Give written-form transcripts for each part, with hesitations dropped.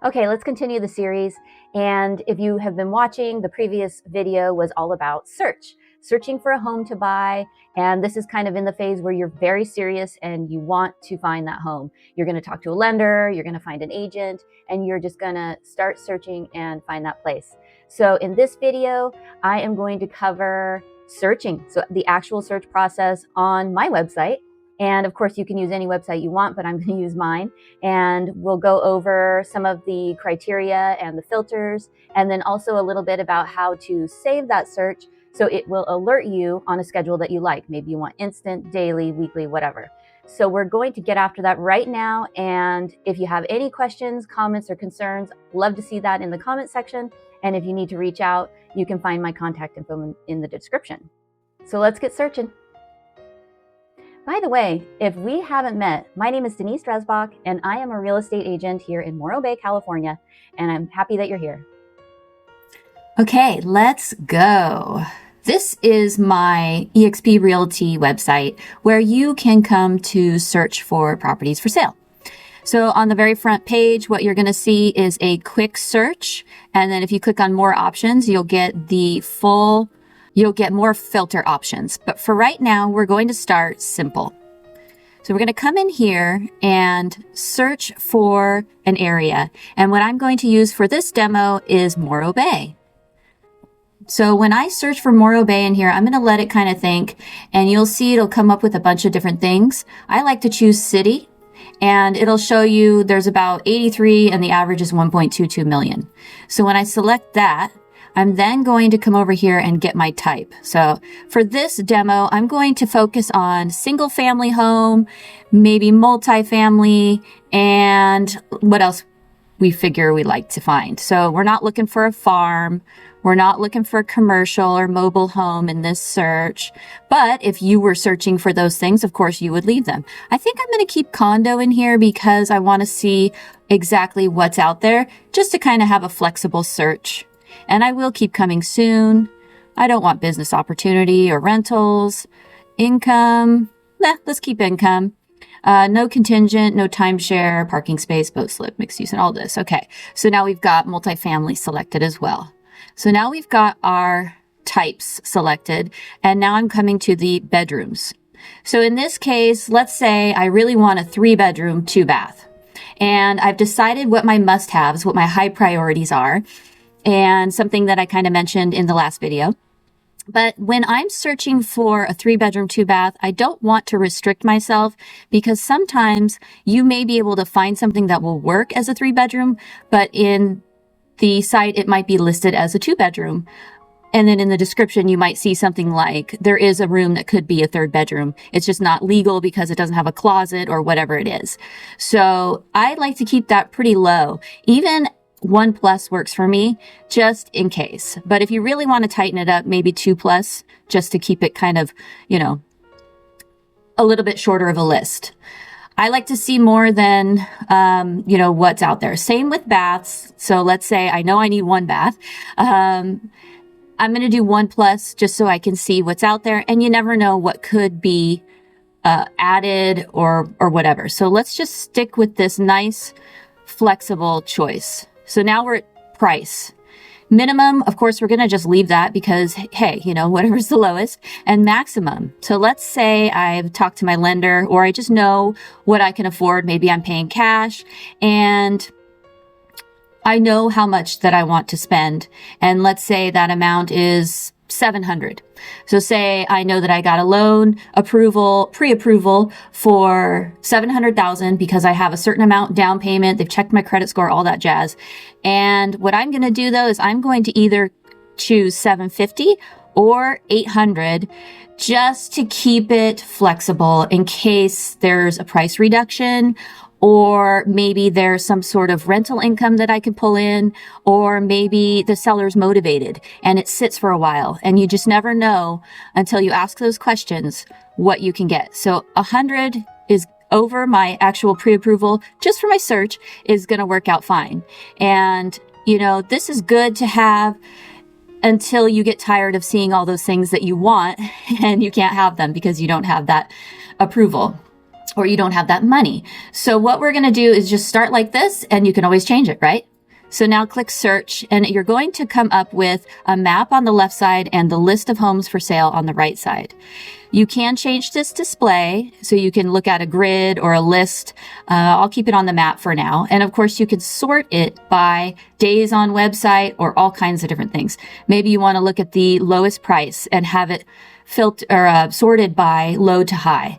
Okay, let's continue the series. And if you have been watching, the previous video was all about searching for a home to buy. And this is kind of in the phase where you're very serious and you want to find that home. You're going to talk to a lender, you're going to find an agent, and you're just going to start searching and find that place. So in this video, I am going to cover searching. So the actual search process on my website. And of course, you can use any website you want, but I'm going to use mine. And we'll go over some of the criteria and the filters, and then also a little bit about how to save that search so it will alert you on a schedule that you like. Maybe you want instant, daily, weekly, whatever. So we're going to get after that right now. And if you have any questions, comments, or concerns, love to see that in the comment section. And if you need to reach out, you can find my contact info in the description. So let's get searching. By the way, if we haven't met, my name is Denise Dresbach, and I am a real estate agent here in Morro Bay, California, and I'm happy that you're here. Okay, let's go. This is my eXp Realty website where you can come to search for properties for sale. So on the very front page, what you're going to see is a quick search. And then if you click on more options, you'll get more filter options. But for right now, we're going to start simple. So we're going to come in here and search for an area. And what I'm going to use for this demo is Morro Bay. So when I search for Morro Bay in here, I'm going to let it kind of think, and you'll see it'll come up with a bunch of different things. I like to choose city, and it'll show you there's about 83 and the average is 1.22 million. So when I select that, I'm then going to come over here and get my type. So for this demo, I'm going to focus on single family home, maybe multifamily, and what else we figure we like to find. So we're not looking for a farm. We're not looking for a commercial or mobile home in this search. But if you were searching for those things, of course, you would leave them. I think I'm going to keep condo in here because I want to see exactly what's out there, just to kind of have a flexible search. And I will keep coming soon. I don't want business opportunity or rentals. Income, let's keep income. No contingent, no timeshare, parking space, boat slip, mixed use, and all this. Okay, so now we've got multifamily selected as well. So now we've got our types selected, and now I'm coming to the bedrooms. So in this case, let's say I really want a 3-bedroom, 2-bath. And I've decided what my must-haves, what my high priorities are, and something that I kind of mentioned in the last video. But when I'm searching for a 3-bedroom, 2-bath, I don't want to restrict myself because sometimes you may be able to find something that will work as a 3-bedroom, but in the site, it might be listed as a 2-bedroom. And then in the description, you might see something like there is a room that could be a 3rd bedroom. It's just not legal because it doesn't have a closet or whatever it is. So I like to keep that pretty low. Even 1+ works for me, just in case. But if you really want to tighten it up, maybe 2+, just to keep it kind of, a little bit shorter of a list. I like to see more than, what's out there. Same with baths. So let's say I know I need 1 bath. I'm going to do 1+ just so I can see what's out there. And you never know what could be added or whatever. So let's just stick with this nice, flexible choice. So now we're at price. Minimum, of course, we're going to just leave that because, hey, whatever's the lowest. And maximum. So let's say I've talked to my lender or I just know what I can afford. Maybe I'm paying cash and I know how much that I want to spend. And let's say that amount is $700. So say I know that I got a loan pre-approval for $700,000 because I have a certain amount down payment. They've checked my credit score, all that jazz. And what I'm going to do though is I'm going to either choose $750 or $800 just to keep it flexible in case there's a price reduction, or maybe there's some sort of rental income that I can pull in, or maybe the seller's motivated and it sits for a while and you just never know until you ask those questions what you can get. So 100 is over my actual pre-approval just for my search is going to work out fine. And, this is good to have until you get tired of seeing all those things that you want and you can't have them because you don't have that approval. or you don't have that money. So what we're going to do is just start like this, and you can always change it, right? So now click search, and you're going to come up with a map on the left side and the list of homes for sale on the right side. You can change this display so you can look at a grid or a list. I'll keep it on the map for now. And of course, you can sort it by days on website or all kinds of different things. Maybe you want to look at the lowest price and have it sorted by low to high.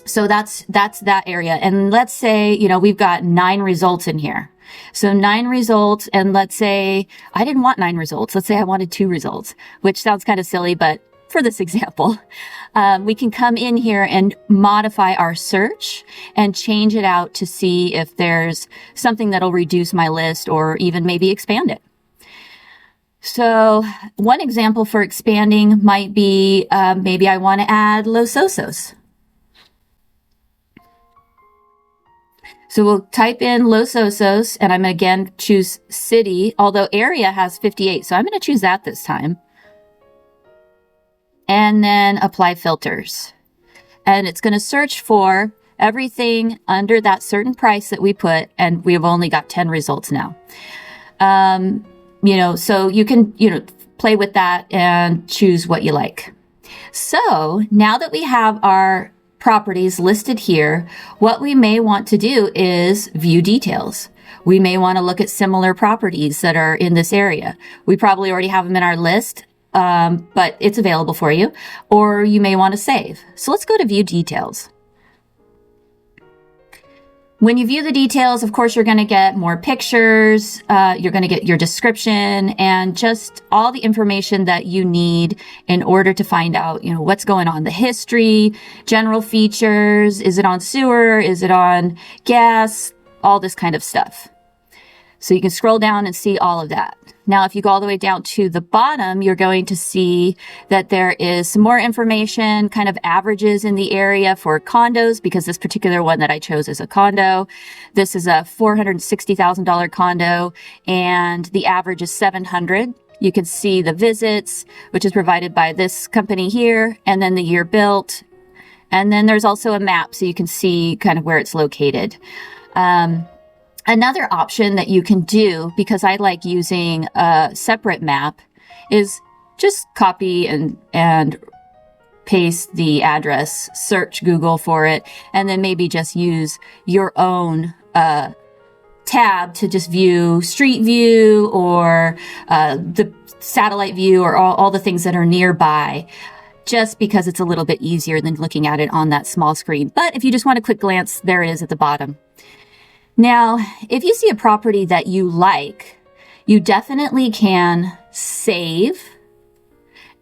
So that's that area. And let's say, we've got 9 results in here. So 9 results, and let's say I didn't want 9 results. Let's say I wanted 2 results, which sounds kind of silly, but for this example, we can come in here and modify our search and change it out to see if there's something that'll reduce my list or even maybe expand it. So one example for expanding might be maybe I want to add Los Osos. So we'll type in Los Osos, and I'm going to again choose city, although area has 58. So I'm going to choose that this time. And then apply filters. And it's going to search for everything under that certain price that we put, and we've only got 10 results now. So you can, play with that and choose what you like. So now that we have our properties listed here, what we may want to do is view details. We may want to look at similar properties that are in this area. We probably already have them in our list, but it's available for you, or you may want to save. So let's go to view details. When you view the details, of course, you're going to get more pictures, you're going to get your description and just all the information that you need in order to find out, what's going on, the history, general features, is it on sewer, is it on gas, all this kind of stuff. So you can scroll down and see all of that. Now, if you go all the way down to the bottom, you're going to see that there is some more information, kind of averages in the area for condos, because this particular one that I chose is a condo. This is a $460,000 condo, and the average is 700. You can see the visits, which is provided by this company here, and then the year built. And then there's also a map, so you can see kind of where it's located. Another option that you can do, because I like using a separate map, is just copy and paste the address, search Google for it, and then maybe just use your own tab to just view street view or the satellite view or all the things that are nearby, just because it's a little bit easier than looking at it on that small screen. But if you just want a quick glance, there it is at the bottom. Now, if you see a property that you like, you definitely can save.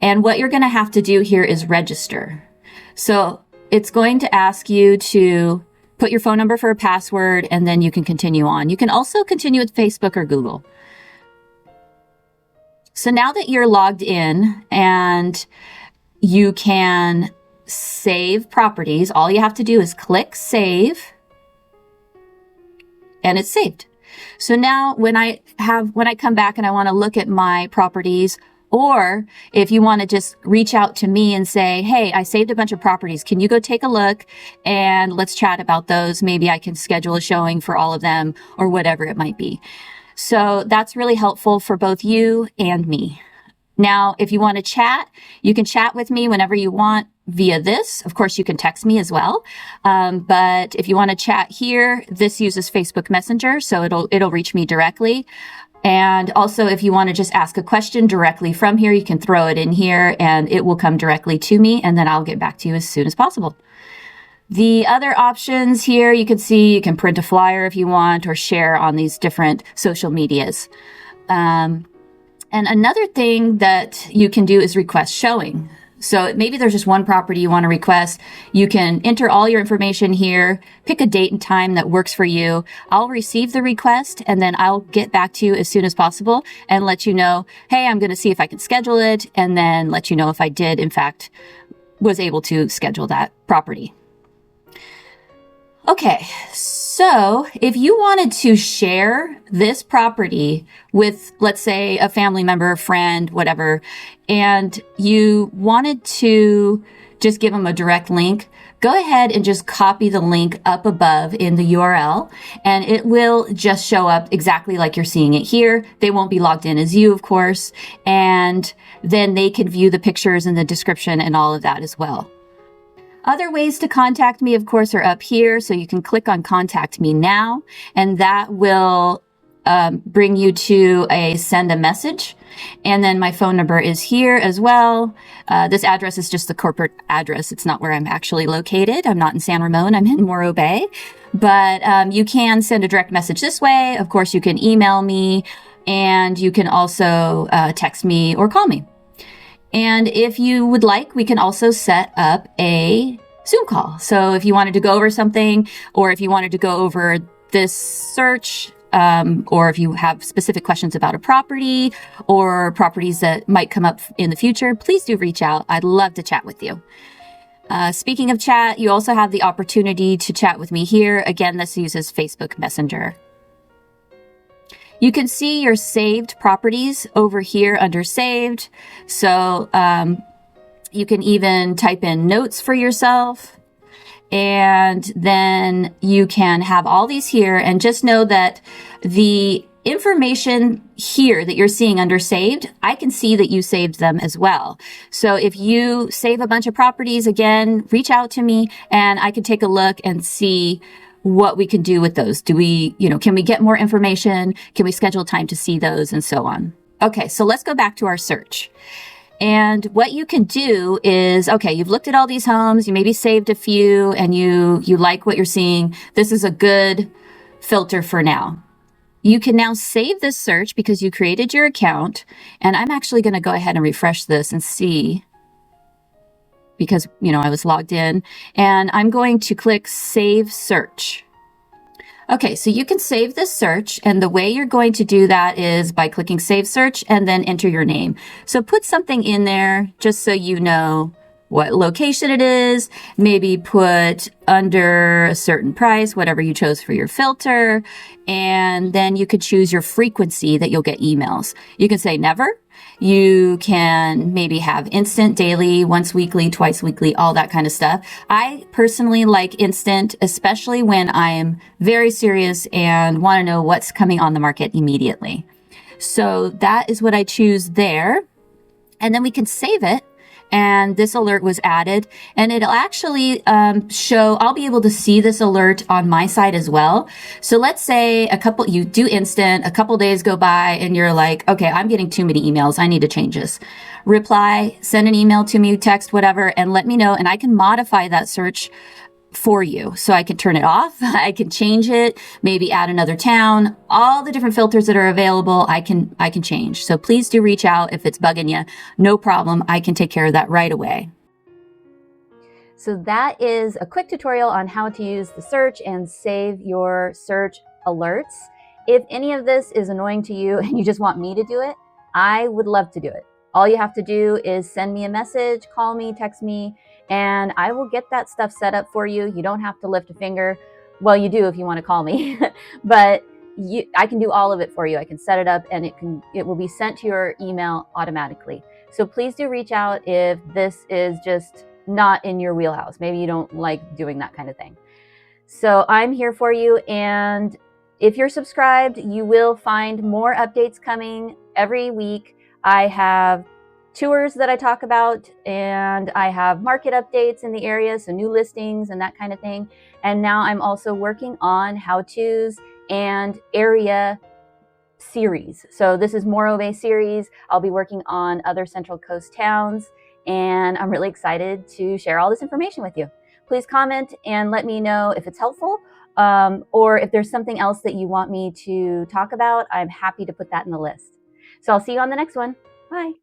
And what you're going to have to do here is register. So it's going to ask you to put your phone number for a password, and then you can continue on. You can also continue with Facebook or Google. So now that you're logged in and you can save properties, all you have to do is click save. And it's saved. So now when I come back and I want to look at my properties, or if you want to just reach out to me and say, hey, I saved a bunch of properties. Can you go take a look and let's chat about those? Maybe I can schedule a showing for all of them or whatever it might be. So that's really helpful for both you and me. Now, if you want to chat, you can chat with me whenever you want via this. Of course, you can text me as well. But if you want to chat here, this uses Facebook Messenger, so it'll reach me directly. And also, if you want to just ask a question directly from here, you can throw it in here and it will come directly to me, and then I'll get back to you as soon as possible. The other options here, you can see you can print a flyer if you want or share on these different social medias. And another thing that you can do is request showing. So maybe there's just one property you want to request. You can enter all your information here, pick a date and time that works for you. I'll receive the request, and then I'll get back to you as soon as possible and let you know, hey, I'm going to see if I can schedule it, and then let you know if I did, in fact, was able to schedule that property. Okay, so if you wanted to share this property with, let's say, a family member, a friend, whatever, and you wanted to just give them a direct link, go ahead and just copy the link up above in the URL, and it will just show up exactly like you're seeing it here. They won't be logged in as you, of course, and then they can view the pictures and the description and all of that as well. Other ways to contact me, of course, are up here. So you can click on Contact Me Now, and that will bring you to a send a message. And then my phone number is here as well. This address is just the corporate address. It's not where I'm actually located. I'm not in San Ramon. I'm in Morro Bay. But you can send a direct message this way. Of course, you can email me, and you can also text me or call me. And if you would like, we can also set up a Zoom call. So if you wanted to go over something, or if you wanted to go over this search, or if you have specific questions about a property or properties that might come up in the future, please do reach out. I'd love to chat with you. Speaking of chat, you also have the opportunity to chat with me here. Again, this uses Facebook Messenger. You can see your saved properties over here under saved. So you can even type in notes for yourself. And then you can have all these here, and just know that the information here that you're seeing under saved, I can see that you saved them as well. So if you save a bunch of properties, again, reach out to me and I can take a look and see what we can do with those. Do we, can we get more information? Can we schedule time to see those, and so on? Okay, so let's go back to our search. And what you can do is, okay, you've looked at all these homes, you maybe saved a few, and you like what you're seeing. This is a good filter for now. You can now save this search because you created your account. And I'm actually going to go ahead and refresh this and see, because, I was logged in, and I'm going to click Save Search. Okay, so you can save this search, and the way you're going to do that is by clicking Save Search and then enter your name. So put something in there just so you know what location it is. Maybe put under a certain price, whatever you chose for your filter, and then you could choose your frequency that you'll get emails. You can say never. You can maybe have instant, daily, once weekly, twice weekly, all that kind of stuff. I personally like instant, especially when I'm very serious and want to know what's coming on the market immediately. So that is what I choose there. And then we can save it. And this alert was added, and it'll actually show, I'll be able to see this alert on my side as well. So let's say you do instant, a couple days go by and you're like, okay, I'm getting too many emails. I need to change this. Reply, send an email to me, text, whatever, and let me know. And I can modify that search for you. So I can turn it off. I can change it, maybe add another town, all the different filters that are available. I can change. So please do reach out if it's bugging you. No problem. I can take care of that right away. So that is a quick tutorial on how to use the search and save your search alerts. If any of this is annoying to you and you just want me to do it, I would love to do it. All you have to do is send me a message, call me, text me, and I will get that stuff set up for you. You don't have to lift a finger. Well, you do if you want to call me, but I can do all of it for you. I can set it up, and it will be sent to your email automatically. So please do reach out if this is just not in your wheelhouse. Maybe you don't like doing that kind of thing. So I'm here for you, and if you're subscribed, you will find more updates coming every week. I have tours that I talk about, and I have market updates in the area, so new listings and that kind of thing. And now I'm also working on how-tos and area series. So this is Morro Bay series. I'll be working on other Central Coast towns, and I'm really excited to share all this information with you. Please comment and let me know if it's helpful, or if there's something else that you want me to talk about. I'm happy to put that in the list. So I'll see you on the next one. Bye.